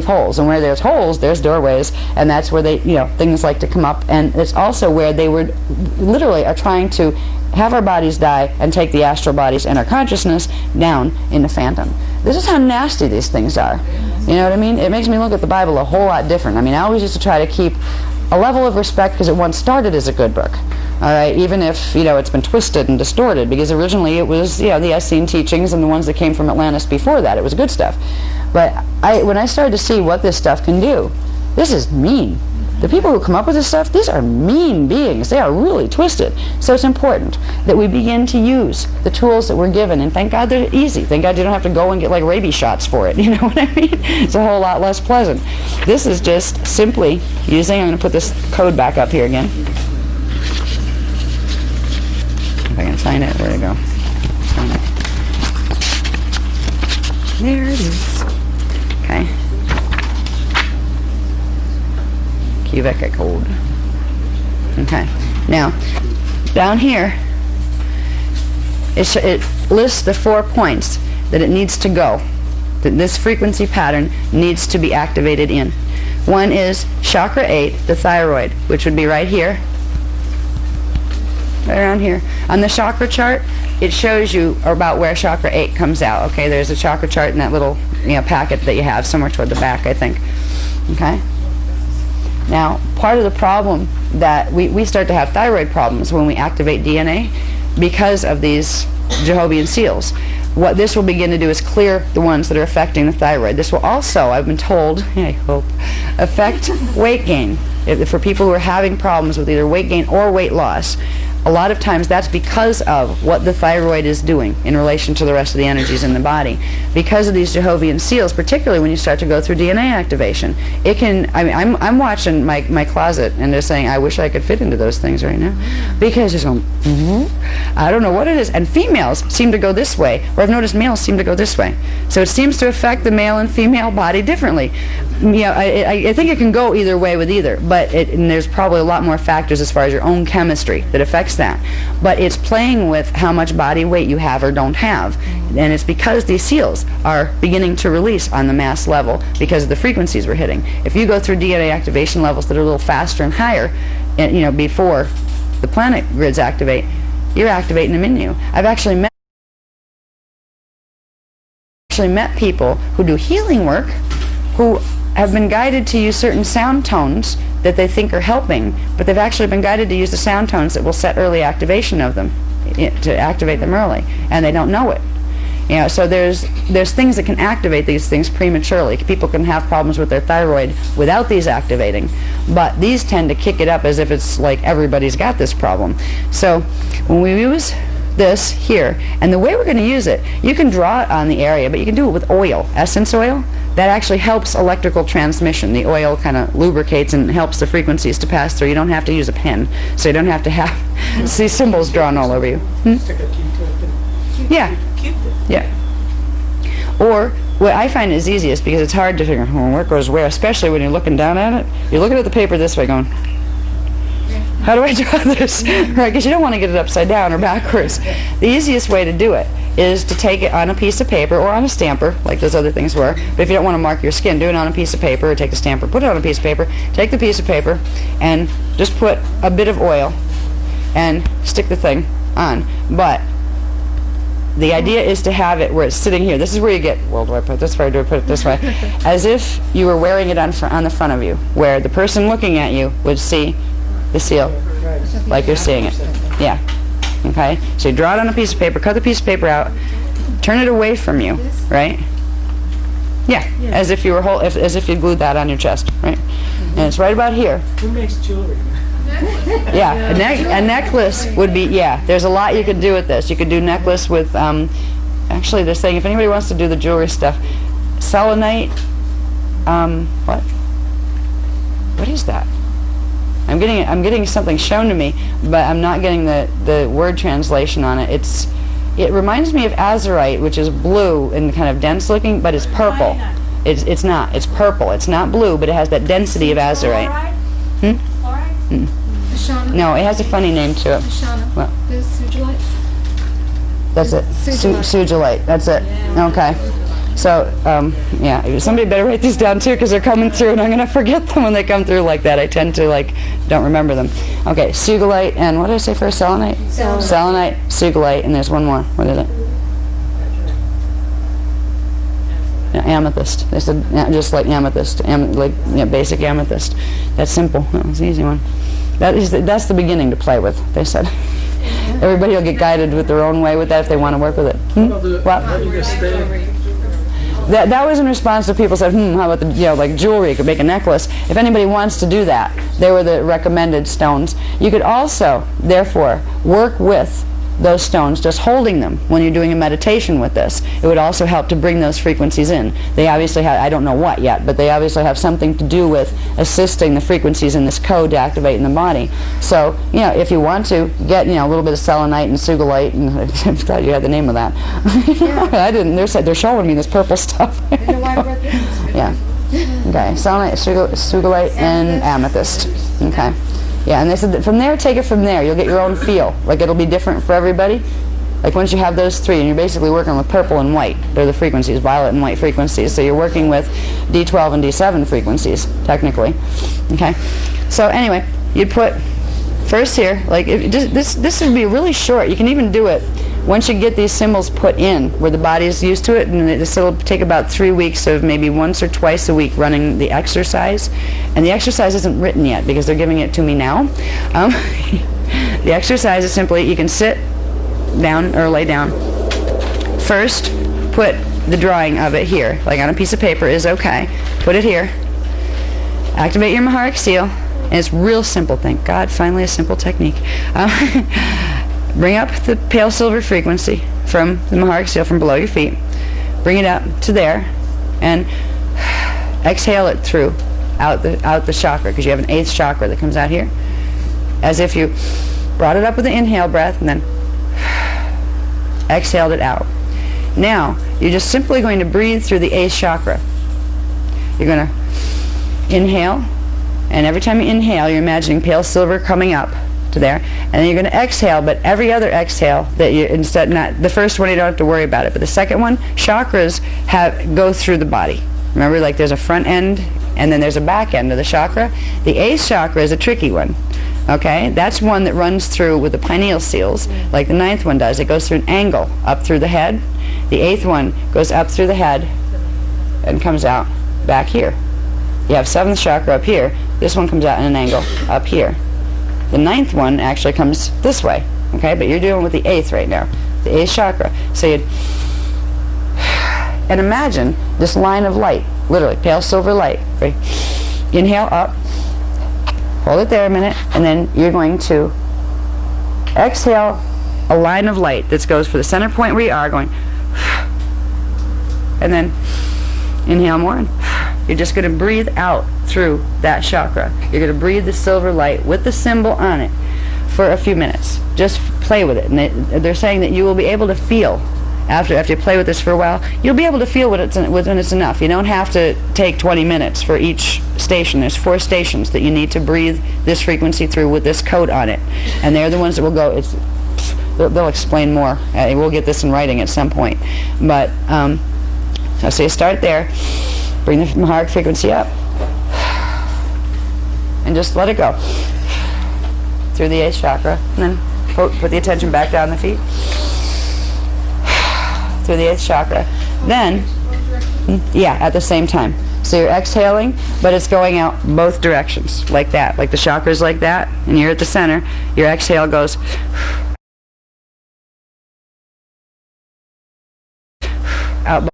holes, and where there's holes, there's doorways, and that's where they, things like to come up. And it's also where they were literally are trying to have our bodies die and take the astral bodies and our consciousness down in the phantom. This is how nasty these things are. You know what I mean? It makes me look at the Bible a whole lot different. I mean, I always used to try to keep a level of respect because it once started as a good book. All right, even if, it's been twisted and distorted, because originally it was, the Essene teachings and the ones that came from Atlantis before that. It was good stuff. But when I started to see what this stuff can do, this is mean. The people who come up with this stuff, these are mean beings. They are really twisted. So it's important that we begin to use the tools that we're given. And thank God they're easy. Thank God you don't have to go and get like rabies shots for it. You know what I mean? It's a whole lot less pleasant. This is just simply using, I'm going to put this code back up here again. If I can find it, where'd it go? Find it. There it is. Okay. Quebec code. Okay. Now, down here, it lists the 4 points that it needs to go, that this frequency pattern needs to be activated in. One is chakra 8, the thyroid, which would be right here, right around here. On the chakra chart, it shows you about where chakra 8 comes out. Okay, there's a chakra chart in that little packet that you have somewhere toward the back, I think. Okay. Now, part of the problem that we start to have thyroid problems when we activate DNA because of these Jehovian seals. What this will begin to do is clear the ones that are affecting the thyroid. This will also, I've been told, I hope, affect weight gain. For people who are having problems with either weight gain or weight loss, a lot of times that's because of what the thyroid is doing in relation to the rest of the energies in the body. Because of these Jehovian seals, particularly when you start to go through DNA activation, it can, I'm watching my closet and they're saying, I wish I could fit into those things right now. Because it's going, I don't know what it is. And females seem to go this way, or I've noticed males seem to go this way. So it seems to affect the male and female body differently. I think it can go either way with either, but and there's probably a lot more factors as far as your own chemistry that affects that. But it's playing with how much body weight you have or don't have. And it's because these seals are beginning to release on the mass level because of the frequencies we're hitting. If you go through DNA activation levels that are a little faster and higher, before the planet grids activate, you're activating them in you. I've actually met people who do healing work who have been guided to use certain sound tones that they think are helping, but they've actually been guided to use the sound tones that will set early activation of them, to activate them early, and they don't know it. So there's things that can activate these things prematurely. People can have problems with their thyroid without these activating, but these tend to kick it up as if it's like everybody's got this problem. So when we use this here, and the way we're going to use it, you can draw it on the area, but you can do it with oil, essence oil. That actually helps electrical transmission. The oil kind of lubricates and helps the frequencies to pass through. You don't have to use a pen, so you don't have to have see symbols drawn all over you. Yeah. Yeah. Or what I find is easiest, because it's hard to figure out where it goes where, especially when you're looking down at it. You're looking at the paper this way going, how do I draw this? Right, because you don't want to get it upside down or backwards. The easiest way to do it is to take it on a piece of paper or on a stamper, like those other things were. But if you don't want to mark your skin, do it on a piece of paper, or take a stamper, put it on a piece of paper, take the piece of paper, and just put a bit of oil and stick the thing on. But the idea is to have it where it's sitting here. This is where you get, well, do I put it this way or do I put it this way? As if you were wearing it on the front of you, where the person looking at you would see the seal like you're seeing it. Yeah. Okay? So you draw it on a piece of paper, cut the piece of paper out, turn it away from you, right? Yeah, as if you were as if you glued that on your chest, right? And it's right about here. Who makes jewelry? Yeah, a necklace would be, there's a lot you could do with this. You could do necklace with, actually they're saying if anybody wants to do the jewelry stuff, selenite, what is that? I'm getting something shown to me, but I'm not getting the word translation on it. It reminds me of azurite, which is blue and kind of dense looking, but it's purple. It's not. It's purple. It's not blue, but it has that density of azurite. No, it has a funny name to it. Well, Sugilite? that's it. Sugilite. That's it. Okay. So, yeah, somebody better write these down too, because they're coming through, and I'm going to forget them when they come through like that. I tend to, don't remember them. Okay, sugilite and, what did I say first? Selenite? Selenite, sugilite, and there's one more. What is it? Amethyst. They said just like amethyst, basic amethyst. That's simple. That was the easy one. That's the beginning to play with, they said. Everybody will get guided with their own way with that if they want to work with it. What? That was in response to people said, how about the, like jewelry, you could make a necklace. If anybody wants to do that, they were the recommended stones. You could also, therefore, work with those stones, just holding them when you're doing a meditation with this. It would also help to bring those frequencies in. They obviously have, I don't know what yet, but they obviously have something to do with assisting the frequencies in this code to activate in the body. So, if you want to, get, a little bit of selenite and sugilite, and I thought you had the name of that. Yeah. I didn't. They're showing me this purple stuff. Yeah. Okay, selenite, sugilite, and amethyst. Okay. Yeah, and they said that from there, take it from there. You'll get your own feel. Like, it'll be different for everybody. Like, once you have those three, and you're basically working with purple and white. They're the frequencies, violet and white frequencies. So you're working with D12 and D7 frequencies, technically. Okay? So anyway, you'd put first here, like, this would be really short. You can even do it once you get these symbols put in, where the body is used to it, and it'll take about 3 weeks of maybe once or twice a week running the exercise. And the exercise isn't written yet, because they're giving it to me now. The exercise is simply, you can sit down or lay down. First, put the drawing of it here, like on a piece of paper is okay. Put it here. Activate your Maharic seal. And it's real simple, thank God, finally a simple technique. Bring up the pale silver frequency from the Maharic seal from below your feet. Bring it up to there, and exhale it through, out the chakra, because you have an 8th chakra that comes out here, as if you brought it up with the inhale breath and then exhaled it out. Now, you're just simply going to breathe through the 8th chakra. You're going to inhale, and every time you inhale, you're imagining pale silver coming up to there, and then you're going to exhale, but every other exhale that you not the first one you don't have to worry about it, but the second one, chakras go through the body. Remember, like there's a front end and then there's a back end of the chakra. The 8th chakra is a tricky one. Okay, that's one that runs through with the pineal seals, like the 9th one does. It goes through an angle up through the head. The 8th one goes up through the head and comes out back here. You have 7th chakra up here. This one comes out in an angle up here. The 9th one actually comes this way, okay? But you're dealing with the 8th right now, the 8th chakra. So you'd, and imagine this line of light, literally pale silver light. Right? Inhale up, hold it there a minute, and then you're going to exhale a line of light that goes for the center point where you are, going, and then inhale more, and you're just going to breathe out through that chakra. You're going to breathe the silver light with the symbol on it for a few minutes. Just play with it. And they're saying that you will be able to feel, after you play with this for a while, you'll be able to feel when it's enough. You don't have to take 20 minutes for each station. There's 4 stations that you need to breathe this frequency through with this code on it. And they're the ones that will go, they'll explain more. We'll get this in writing at some point. But, so you start there. Bring the Maharic frequency up, and just let it go through the 8th chakra, and then put the attention back down the feet through the 8th chakra. Then, at the same time. So you're exhaling, but it's going out both directions, like that, like the chakra's like that, and you're at the center. Your exhale goes out.